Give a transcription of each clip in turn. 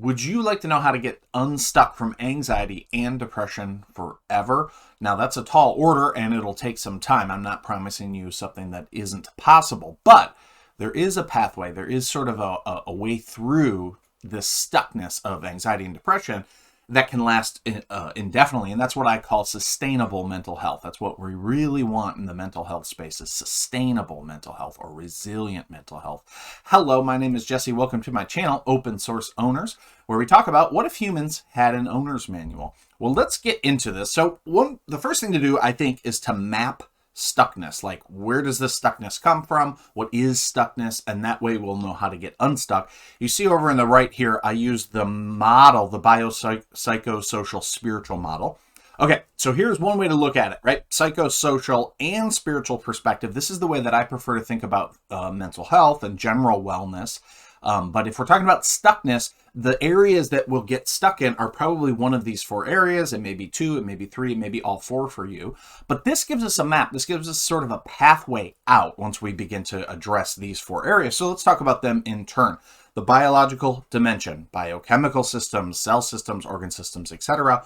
Would you like to know how to get unstuck from anxiety and depression forever? Now, that's a tall order and it'll take some time. I'm not promising you something that isn't possible, but there is a pathway. There is sort of a way through this stuckness of anxiety and depression that can last indefinitely. And that's what I call sustainable mental health. That's what we really want in the mental health space, is sustainable mental health or resilient mental health. Hello, my name is Jesse. Welcome to my channel, Open Source Owners, where we talk about what if humans had an owner's manual. Well, let's get into this. So the first thing to do, I think, is to map stuckness. Like, where does this stuckness come from? What is stuckness? And that way we'll know how to get unstuck. You see over in the right here, I use the model, the biopsychosocial spiritual model. Okay, so here's one way to look at it, right? Psychosocial and spiritual perspective. This is the way that I prefer to think about mental health and general wellness. But if we're talking about stuckness, the areas that we'll get stuck in are probably one of these four areas. It may be two, it may be three, it may be all four for you. But this gives us a map. This gives us sort of a pathway out once we begin to address these four areas. So let's talk about them in turn. The biological dimension, biochemical systems, cell systems, organ systems, etc.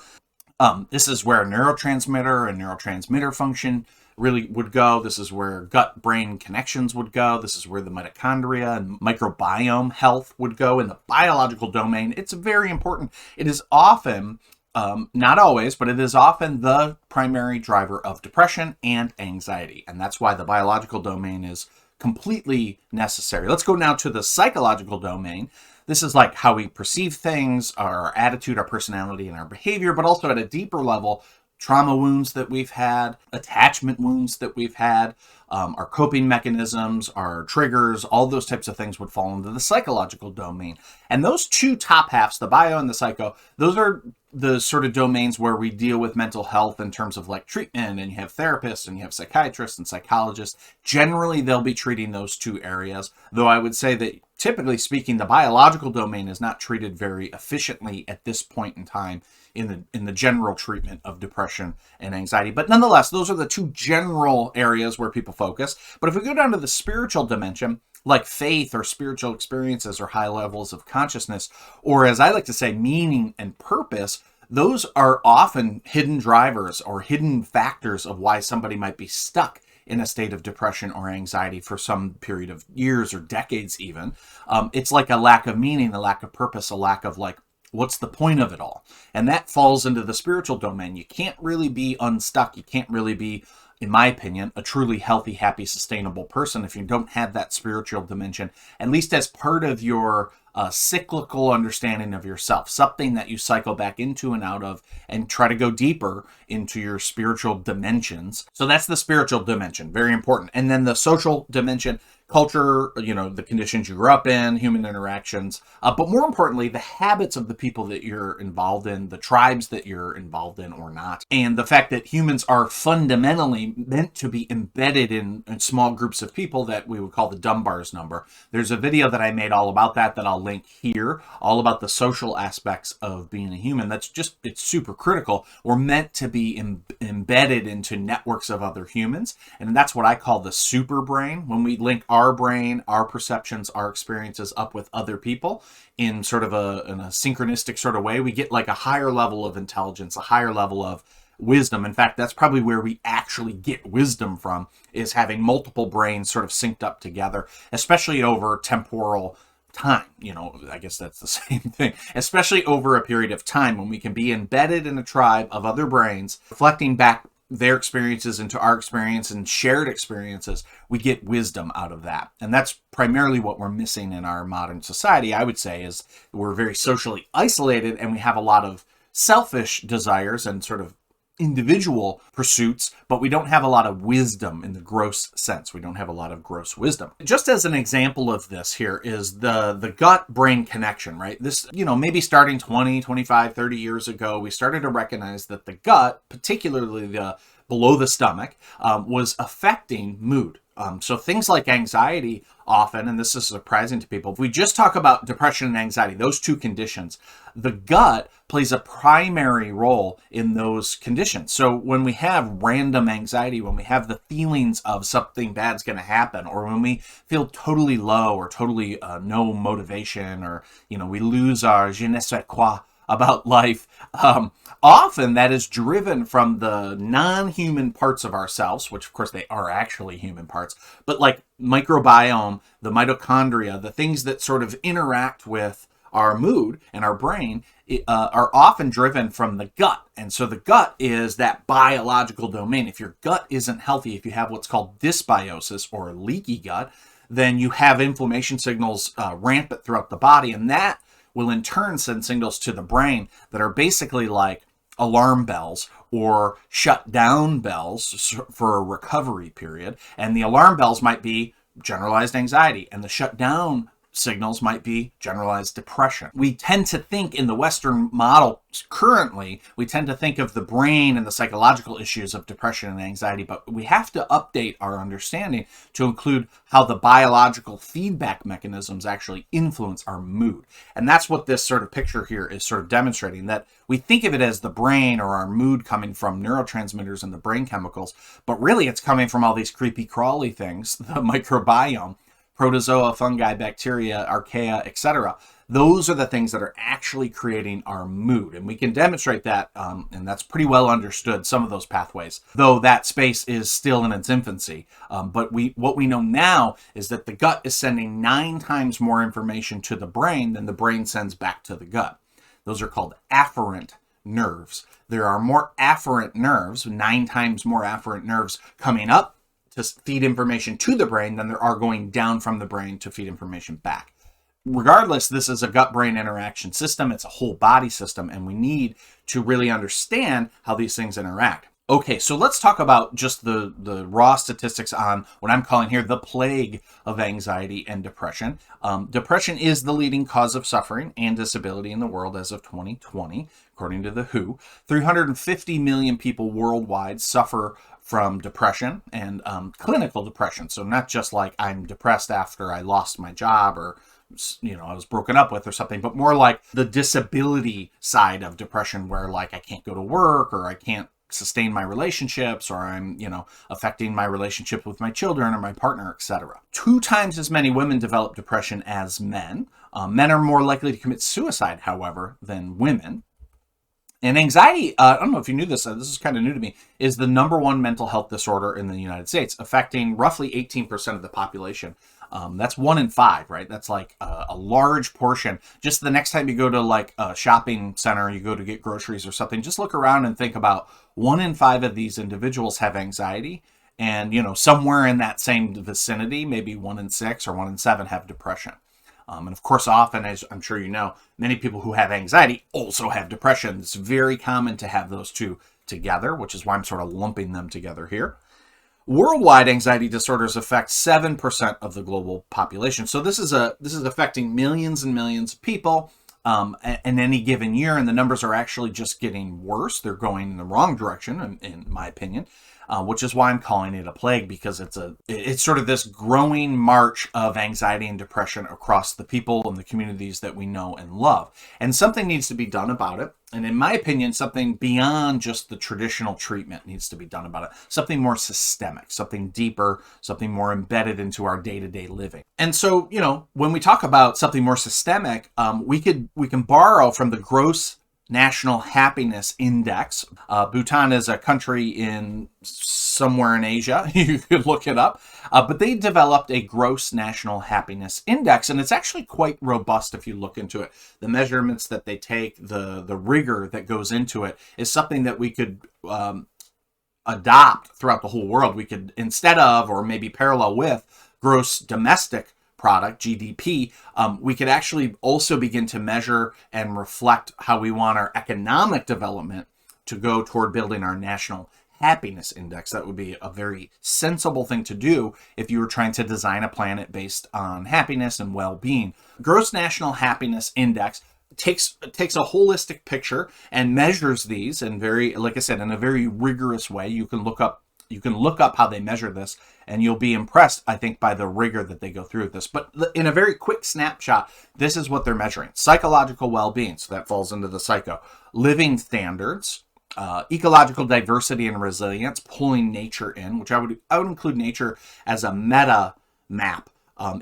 This is where neurotransmitter and neurotransmitter function really would go. This is where gut-brain connections would go. This is where the mitochondria and microbiome health would go in the biological domain. It's very important. It is often, not always, but it is often the primary driver of depression and anxiety. And that's why the biological domain is completely necessary. Let's go now to the psychological domain. This is like how we perceive things, our attitude, our personality, and our behavior, but also at a deeper level, trauma wounds that we've had, attachment wounds that we've had, our coping mechanisms, our triggers, all those types of things would fall into the psychological domain. And those two top halves, the bio and the psycho, those are the sort of domains where we deal with mental health in terms of like treatment, and you have therapists and you have psychiatrists and psychologists. Generally, they'll be treating those two areas, though I would say that typically speaking, the biological domain is not treated very efficiently at this point in time in the general treatment of depression and anxiety. But nonetheless, those are the two general areas where people focus. But if we go down to the spiritual dimension, like faith or spiritual experiences or high levels of consciousness, or as I like to say, meaning and purpose, those are often hidden drivers or hidden factors of why somebody might be stuck in a state of depression or anxiety for some period of years or decades even. It's like a lack of meaning, a lack of purpose, a lack of like, what's the point of it all? And that falls into the spiritual domain. You can't really be unstuck. You can't really be, in my opinion, a truly healthy, happy, sustainable person if you don't have that spiritual dimension, at least as part of your cyclical understanding of yourself, something that you cycle back into and out of and try to go deeper into your spiritual dimensions. So that's the spiritual dimension, very important. And then the social dimension, culture, the conditions you grew up in, human interactions, but more importantly, the habits of the people that you're involved in, the tribes that you're involved in or not, and the fact that humans are fundamentally meant to be embedded in small groups of people that we would call the Dunbar's number. There's a video that I made all about that I'll link here, all about the social aspects of being a human. It's super critical. We're meant to be embedded into networks of other humans, and that's what I call the super brain. When we link our brain, our perceptions, our experiences up with other people in sort of in a synchronistic sort of way, we get like a higher level of intelligence, a higher level of wisdom. In fact, that's probably where we actually get wisdom from, is having multiple brains sort of synced up together, especially over temporal time. I guess that's the same thing, especially over a period of time when we can be embedded in a tribe of other brains, reflecting back their experiences into our experience and shared experiences. We get wisdom out of that. And that's primarily what we're missing in our modern society, I would say, is we're very socially isolated and we have a lot of selfish desires and sort of individual pursuits, but we don't have a lot of wisdom in the gross sense. We don't have a lot of gross wisdom. Just as an example of this here is the gut-brain connection, right? This, maybe starting 20, 25, 30 years ago, we started to recognize that the gut, particularly the below the stomach, was affecting mood. So things like anxiety often, and this is surprising to people, if we just talk about depression and anxiety, those two conditions, the gut plays a primary role in those conditions. So when we have random anxiety, when we have the feelings of something bad's going to happen, or when we feel totally low or totally no motivation, or, we lose our je ne sais quoi about life, often that is driven from the non-human parts of ourselves, which of course they are actually human parts, but like microbiome, the mitochondria, the things that sort of interact with our mood and our brain are often driven from the gut. And so the gut is that biological domain. If your gut isn't healthy, if you have what's called dysbiosis or leaky gut, then you have inflammation signals rampant throughout the body, and that will in turn send signals to the brain that are basically like alarm bells or shut down bells for a recovery period. And the alarm bells might be generalized anxiety, and the shut down signals might be generalized depression. We tend to think in the Western model currently, we tend to think of the brain and the psychological issues of depression and anxiety, but we have to update our understanding to include how the biological feedback mechanisms actually influence our mood. And that's what this sort of picture here is sort of demonstrating, that we think of it as the brain or our mood coming from neurotransmitters and the brain chemicals, but really it's coming from all these creepy crawly things, the microbiome, protozoa, fungi, bacteria, archaea, etc. Those are the things that are actually creating our mood. And we can demonstrate that, and that's pretty well understood, some of those pathways, though that space is still in its infancy. But what we know now is that the gut is sending 9 times more information to the brain than the brain sends back to the gut. Those are called afferent nerves. There are more afferent nerves, 9 times more afferent nerves coming up to feed information to the brain than there are going down from the brain to feed information back. Regardless, this is a gut-brain interaction system. It's a whole body system, and we need to really understand how these things interact. Okay, so let's talk about just the raw statistics on what I'm calling here the plague of anxiety and depression. Depression is the leading cause of suffering and disability in the world as of 2020, according to the WHO. 350 million people worldwide suffer from depression and clinical depression. So not just like I'm depressed after I lost my job or I was broken up with or something, but more like the disability side of depression, where like I can't go to work, or I can't sustain my relationships, or I'm, affecting my relationship with my children or my partner, etc. 2 times as many women develop depression as men. Men are more likely to commit suicide, however, than women. And anxiety, I don't know if you knew this, this is kind of new to me, is the #1 mental health disorder in the United States, affecting roughly 18% of the population. That's 1 in 5, right? That's like a large portion. Just the next time you go to like a shopping center, you go to get groceries or something, just look around and think about 1 in 5 of these individuals have anxiety. And, somewhere in that same vicinity, maybe 1 in 6 or 1 in 7 have depression. And of course, often, as I'm sure you know, many people who have anxiety also have depression. It's very common to have those two together, which is why I'm sort of lumping them together here. Worldwide anxiety disorders affect 7% of the global population. So this is affecting millions and millions of people in any given year, and the numbers are actually just getting worse. They're going in the wrong direction, in my opinion. Which is why I'm calling it a plague, because it's sort of this growing march of anxiety and depression across the people and the communities that we know and love. And something needs to be done about it. And in my opinion, something beyond just the traditional treatment needs to be done about it. Something more systemic, something deeper, something more embedded into our day-to-day living. And so, when we talk about something more systemic, we can borrow from the gross National Happiness Index. Bhutan is a country in somewhere in Asia. You could look it up. But they developed a gross national happiness index, and it's actually quite robust if you look into it. The measurements that they take, the rigor that goes into it, is something that we could adopt throughout the whole world. We could, instead of, or maybe parallel with, gross domestic product, GDP, we could actually also begin to measure and reflect how we want our economic development to go toward building our national happiness index. That would be a very sensible thing to do if you were trying to design a planet based on happiness and well-being. Gross national happiness index takes a holistic picture and measures these in very, like I said, in a very rigorous way. You can look up how they measure this, and you'll be impressed, I think, by the rigor that they go through with this. But in a very quick snapshot, this is what they're measuring: psychological well-being, so that falls into the psycho; living standards, ecological diversity and resilience, pulling nature in, which I would include nature as a meta map.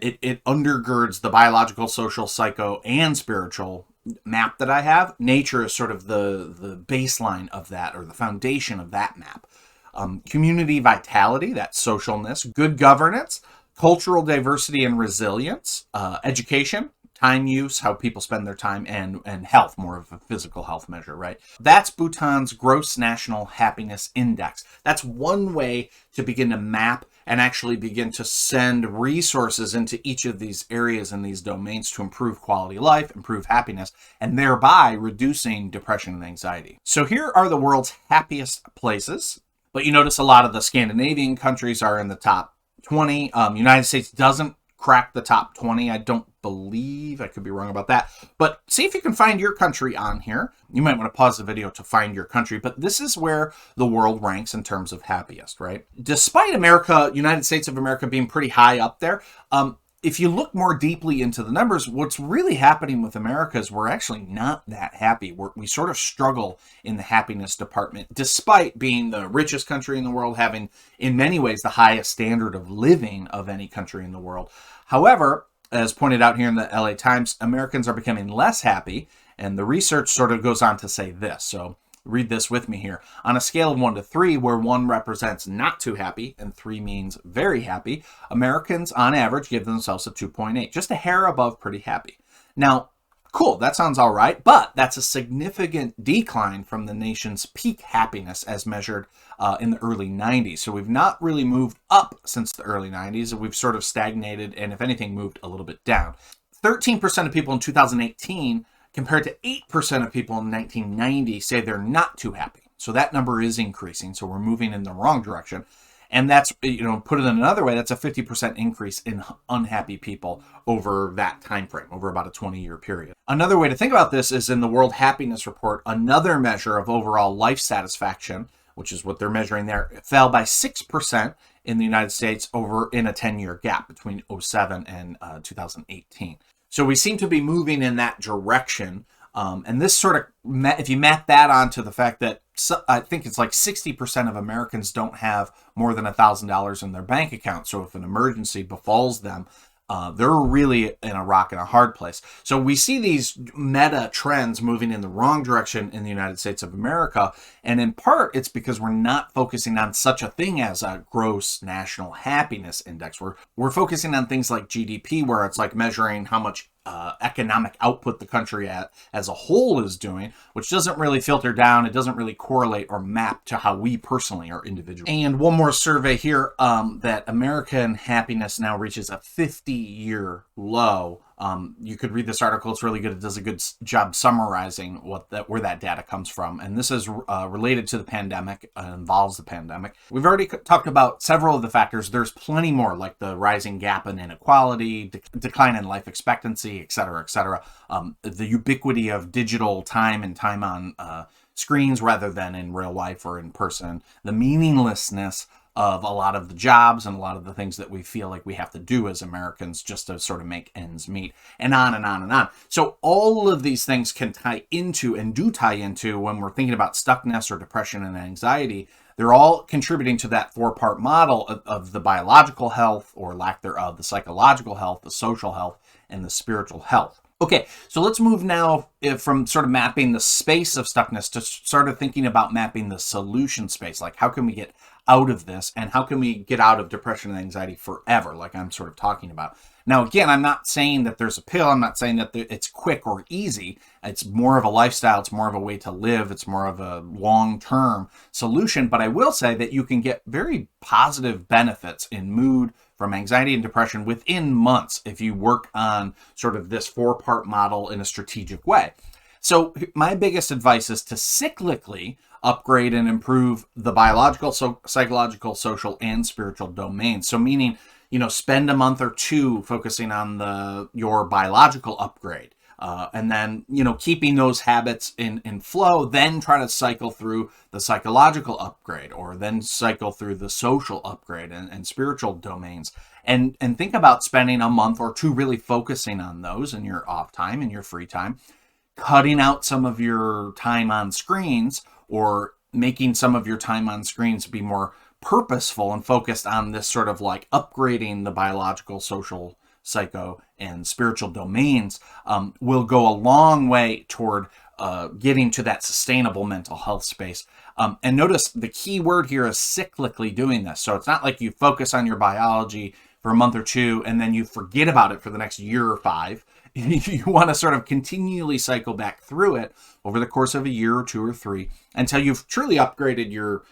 It undergirds the biological, social, psycho, and spiritual map that I have. Nature is sort of the baseline of that, or the foundation of that map. Community vitality, that's socialness; good governance; cultural diversity and resilience; education; time use, how people spend their time; and health, more of a physical health measure, right? That's Bhutan's Gross National Happiness Index. That's one way to begin to map and actually begin to send resources into each of these areas and these domains to improve quality of life, improve happiness, and thereby reducing depression and anxiety. So here are the world's happiest places. But you notice a lot of the Scandinavian countries are in the top 20. United States doesn't crack the top 20, I don't believe. I could be wrong about that. But see if you can find your country on here. You might want to pause the video to find your country. But this is where the world ranks in terms of happiest, right? Despite America, United States of America being pretty high up there, if you look more deeply into the numbers, what's really happening with America is we're actually not that happy. We sort of struggle in the happiness department, despite being the richest country in the world, having, in many ways, the highest standard of living of any country in the world. However, as pointed out here in the LA Times, Americans are becoming less happy, and the research sort of goes on to say this. So read this with me here. On a scale of 1 to 3, where 1 represents not too happy and 3 means very happy, Americans on average give themselves a 2.8, just a hair above pretty happy. Now, cool, that sounds all right, but that's a significant decline from the nation's peak happiness as measured in the early 90s. So we've not really moved up since the early 90s. We've sort of stagnated and, if anything, moved a little bit down. 13% of people in 2018 compared to 8% of people in 1990 say they're not too happy. So that number is increasing. So we're moving in the wrong direction. And that's, put it in another way, that's a 50% increase in unhappy people over that time frame, over about a 20-year period. Another way to think about this is in the World Happiness Report, another measure of overall life satisfaction, which is what they're measuring there, fell by 6% in the United States over in a 10-year gap between 2007 and 2018. So we seem to be moving in that direction. And this sort of, if you map that onto the fact that I think it's like 60% of Americans don't have more than $1,000 in their bank account. So if an emergency befalls them, they're really in a rock and a hard place. So we see these meta trends moving in the wrong direction in the United States of America. And in part, it's because we're not focusing on such a thing as a gross national happiness index. We're focusing on things like GDP, where it's like measuring how much economic output the country as a whole is doing, which doesn't really filter down. It doesn't really correlate or map to how we personally are individuals. And one more survey here, that American happiness now reaches a 50-year low. You could read this article. It's really good. It does a good job summarizing where that data comes from. And this is related to the pandemic, involves the pandemic. We've already talked about several of the factors. There's plenty more, like the rising gap in inequality, decline in life expectancy, et cetera, et cetera. The ubiquity of digital time and time on screens rather than in real life or in person. The meaninglessness of a lot of the jobs and a lot of the things that we feel like we have to do as Americans just to sort of make ends meet, and on and on and on. So all of these things can tie into, and do tie into, when we're thinking about stuckness or depression and anxiety. They're all contributing to that 4-part model of the biological health, or lack thereof, the psychological health, the social health, and the spiritual health. Okay, so let's move now from sort of mapping the space of stuckness to sort of thinking about mapping the solution space. Like, how can we get out of this, and how can we get out of depression and anxiety forever, like I'm sort of talking about. Now, again, I'm not saying that there's a pill. I'm not saying that it's quick or easy. It's more of a lifestyle. It's more of a way to live. It's more of a long-term solution. But I will say that you can get very positive benefits in mood from anxiety and depression within months if you work on sort of this 4-part model in a strategic way. So my biggest advice is to cyclically upgrade and improve the biological, psychological, social, and spiritual domains. So meaning, spend a month or two focusing on your biological upgrade. And then, keeping those habits in flow, then try to cycle through the psychological upgrade, or then cycle through the social upgrade and spiritual domains. And think about spending a month or two really focusing on those in your off time, in your free time, cutting out some of your time on screens, or making some of your time on screens be more purposeful and focused on this sort of like upgrading the biological, social, psycho, and spiritual domains, will go a long way toward getting to that sustainable mental health space. And notice the key word here is cyclically doing this. So it's not like you focus on your biology for a month or two and then you forget about it for the next year or 5. You want to sort of continually cycle back through it over the course of a year or 2 or 3 until you've truly upgraded your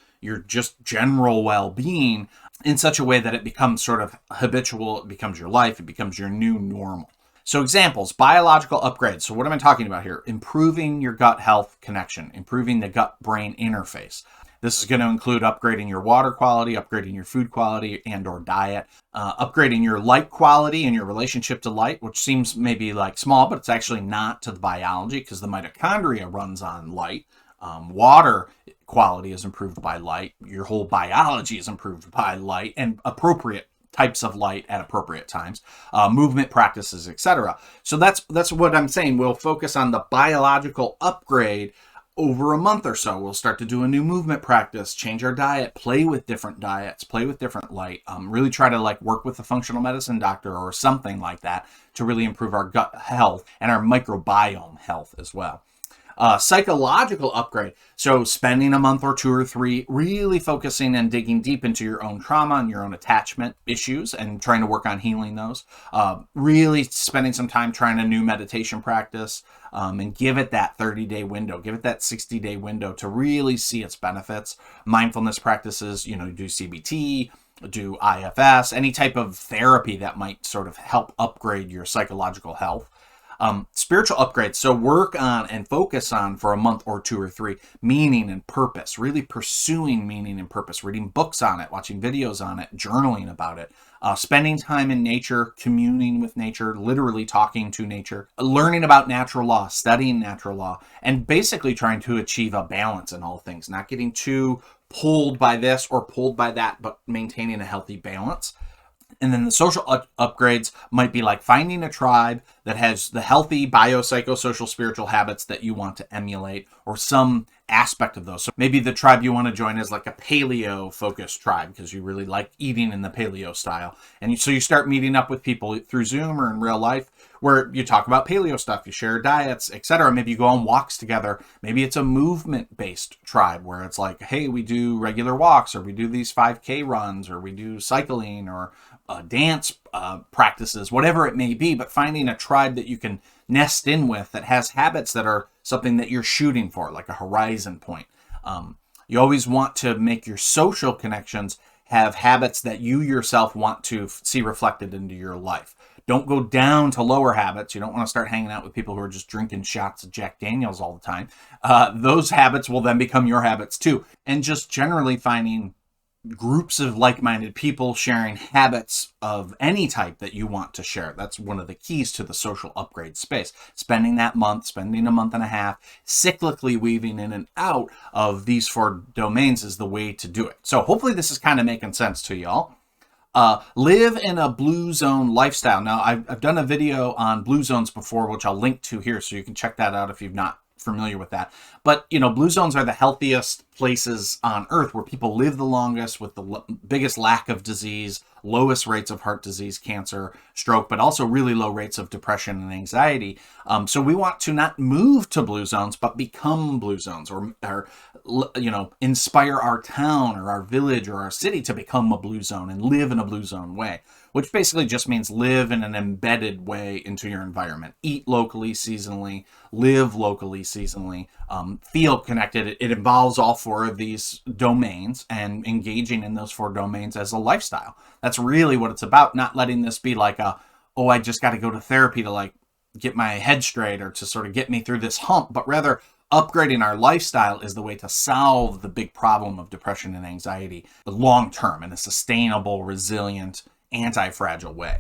just general well-being in such a way that it becomes sort of habitual, it becomes your life, it becomes your new normal. So examples, biological upgrades. So what am I talking about here? Improving your gut health connection, improving the gut-brain interface. This is going to include upgrading your water quality, upgrading your food quality and or diet, upgrading your light quality and your relationship to light, which seems maybe like small, but it's actually not to the biology because the mitochondria runs on light. Water quality is improved by light. Your whole biology is improved by light and appropriate types of light at appropriate times, movement practices, etc. So that's what I'm saying. We'll focus on the biological upgrade over a month or so. We'll start to do a new movement practice, change our diet, play with different diets, play with different light, really try to like work with a functional medicine doctor or something like that to really improve our gut health and our microbiome health as well. Psychological upgrade. So spending a month or 2 or 3 really focusing and digging deep into your own trauma and your own attachment issues and trying to work on healing those. Really spending some time trying a new meditation practice, and give it that 30-day window, give it that 60-day window to really see its benefits. Mindfulness practices, do CBT, do IFS, any type of therapy that might sort of help upgrade your psychological health. Spiritual upgrades. So work on and focus on for a month or 2 or 3 meaning and purpose, really pursuing meaning and purpose, reading books on it, watching videos on it, journaling about it, spending time in nature, communing with nature, literally talking to nature, learning about natural law, studying natural law, and basically trying to achieve a balance in all things, not getting too pulled by this or pulled by that, but maintaining a healthy balance. And then the social upgrades might be like finding a tribe that has the healthy biopsychosocial spiritual habits that you want to emulate, or some aspect of those. So maybe the tribe you want to join is like a paleo focused tribe because you really like eating in the paleo style. And so you start meeting up with people through Zoom or in real life where you talk about paleo stuff, you share diets, etc. Maybe you go on walks together. Maybe it's a movement based tribe where it's like, hey, we do regular walks, or we do these 5K runs, or we do cycling, or dance practices, whatever it may be, but finding a tribe that you can nest in with that has habits that are something that you're shooting for, like a horizon point. You always want to make your social connections have habits that you yourself want to see reflected into your life. Don't go down to lower habits. You don't want to start hanging out with people who are just drinking shots of Jack Daniels all the time. Those habits will then become your habits too. And just generally finding groups of like-minded people sharing habits of any type that you want to share. That's one of the keys to the social upgrade space. Spending a month and a half, cyclically weaving in and out of these 4 domains is the way to do it. So hopefully this is kind of making sense to y'all. Live in a blue zone lifestyle. Now, I've done a video on blue zones before, which I'll link to here, so you can check that out if you've not familiar with that. But, blue zones are the healthiest places on earth where people live the longest with the biggest lack of disease, lowest rates of heart disease, cancer, stroke, but also really low rates of depression and anxiety. So we want to not move to blue zones, but become blue zones, or inspire our town or our village or our city to become a blue zone and live in a blue zone way, which basically just means live in an embedded way into your environment. Eat locally, seasonally, live locally, seasonally, feel connected. It involves all 4 of these domains and engaging in those 4 domains as a lifestyle. That's really what it's about, not letting this be like I just got to go to therapy to like get my head straight or to sort of get me through this hump, but rather upgrading our lifestyle is the way to solve the big problem of depression and anxiety long term in a sustainable, resilient, anti-fragile way.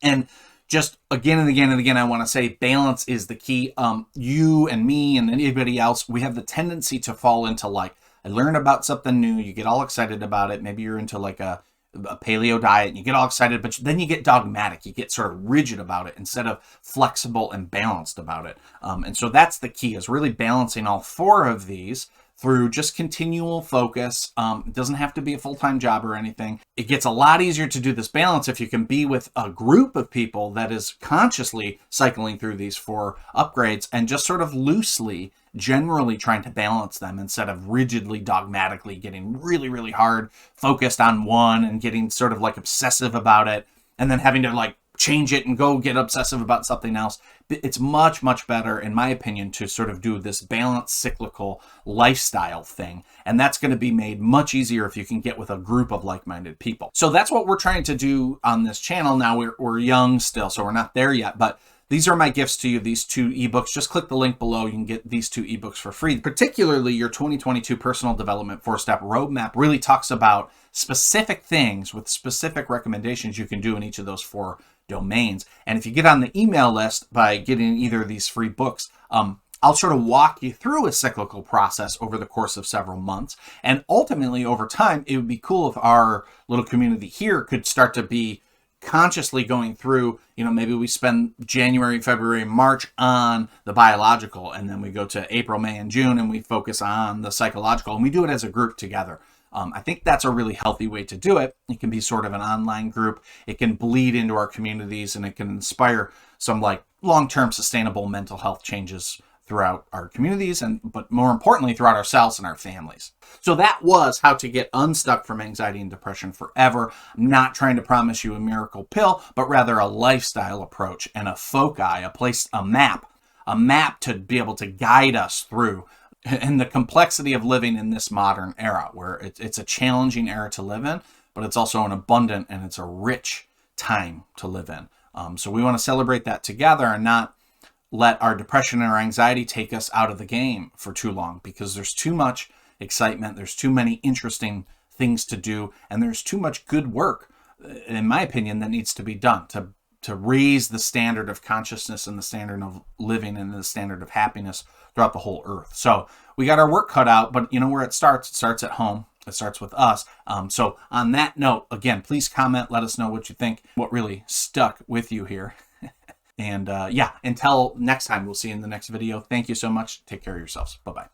And just again and again and again, I want to say balance is the key. You and me and anybody else, we have the tendency to fall into like, I learned about something new, you get all excited about it. Maybe you're into like a paleo diet and you get all excited, but then you get dogmatic, you get sort of rigid about it instead of flexible and balanced about it. And so that's the key, is really balancing all four of these through just continual focus. It doesn't have to be a full-time job or anything. It gets a lot easier to do this balance if you can be with a group of people that is consciously cycling through these four upgrades and just sort of loosely, generally trying to balance them instead of rigidly, dogmatically getting really, really hard focused on one and getting sort of like obsessive about it and then having to like change it and go get obsessive about something else. It's much, much better, in my opinion, to sort of do this balanced cyclical lifestyle thing. And that's going to be made much easier if you can get with a group of like-minded people. So that's what we're trying to do on this channel. Now we're young still, so we're not there yet, but these are my gifts to you, these 2 ebooks. Just click the link below. You can get these 2 ebooks for free. Particularly your 2022 Personal Development 4-Step Roadmap really talks about specific things with specific recommendations you can do in each of those 4 domains. And if you get on the email list by getting either of these free books, I'll sort of walk you through a cyclical process over the course of several months. And ultimately, over time, it would be cool if our little community here could start to be consciously going through, maybe we spend January, February, March on the biological, and then we go to April, May, and June, and we focus on the psychological, and we do it as a group together. I think that's a really healthy way to do it. It can be sort of an online group. It can bleed into our communities, and it can inspire some like long-term sustainable mental health changes throughout our communities, but more importantly, throughout ourselves and our families. So that was how to get unstuck from anxiety and depression forever. I'm not trying to promise you a miracle pill, but rather a lifestyle approach and a foci, a map to be able to guide us through and the complexity of living in this modern era, where it's a challenging era to live in, but it's also an abundant and it's a rich time to live in. So we want to celebrate that together and not let our depression and our anxiety take us out of the game for too long, because there's too much excitement, there's too many interesting things to do, and there's too much good work, in my opinion, that needs to be done to raise the standard of consciousness and the standard of living and the standard of happiness throughout the whole earth. So we got our work cut out, but you know where it starts? It starts at home. It starts with us. So on that note, again, please comment, let us know what you think, what really stuck with you here. And yeah, until next time, we'll see you in the next video. Thank you so much. Take care of yourselves. Bye-bye.